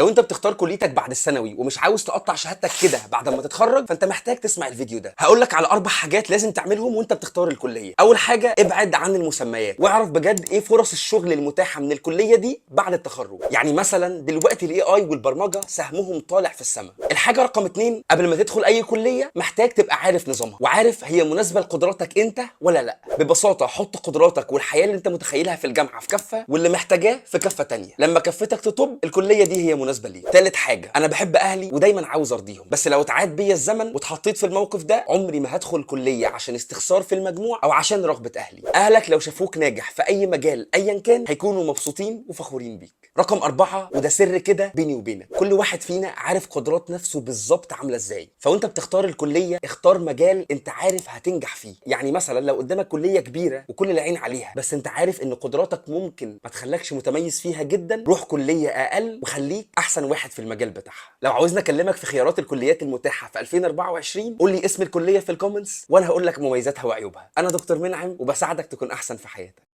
لو انت بتختار كليتك بعد الثانوي ومش عاوز تقطع شهادتك كده بعد ما تتخرج، فانت محتاج تسمع الفيديو ده. هقول لك على 4 حاجات لازم تعملهم وانت بتختار الكليه. اول حاجه، ابعد عن المسميات واعرف بجد ايه فرص الشغل المتاحه من الكليه دي بعد التخرج. يعني مثلا دلوقتي الاي اي والبرمجه سهمهم طالع في السماء. الحاجه رقم 2، قبل ما تدخل اي كليه محتاج تبقى عارف نظامها وعارف هي مناسبه لقدراتك انت ولا لا. ببساطه حط قدراتك والحياه اللي انت متخيلها في الجامعه في كفه، واللي محتاجاه في كفه تانية. لما كفتك تطب الكليه دي هي مناسبه ليك. تالت حاجه، انا بحب اهلي ودايما عاوز ارضيهم، بس لو اتعاد بيا الزمن واتحطيت في الموقف ده عمري ما هدخل كليه عشان استخسار في المجموع او عشان رغبه اهلي. اهلك لو شافوك ناجح في اي مجال ايا كان هيكونوا مبسوطين وفخورين بيك. رقم 4، وده سر كده بيني وبينك، كل واحد فينا عارف قدرات نفسه بالظبط عامله ازاي. فوانت بتختار الكليه اختار مجال انت عارف هتنجح فيه. يعني مثلا لو قدامك كليه كبيره وكل العين عليها بس انت عارف ان قدراتك ممكن ما تخلكش متميز فيها جدا، روح كليه اقل وخليك احسن واحد في المجال بتاعها. لو عاوزني اكلمك في خيارات الكليات المتاحه في 2024 قول لي اسم الكليه في الكومنتس وانا هقول لك مميزاتها وعيوبها. انا دكتور منعم وبساعدك تكون احسن في حياتك.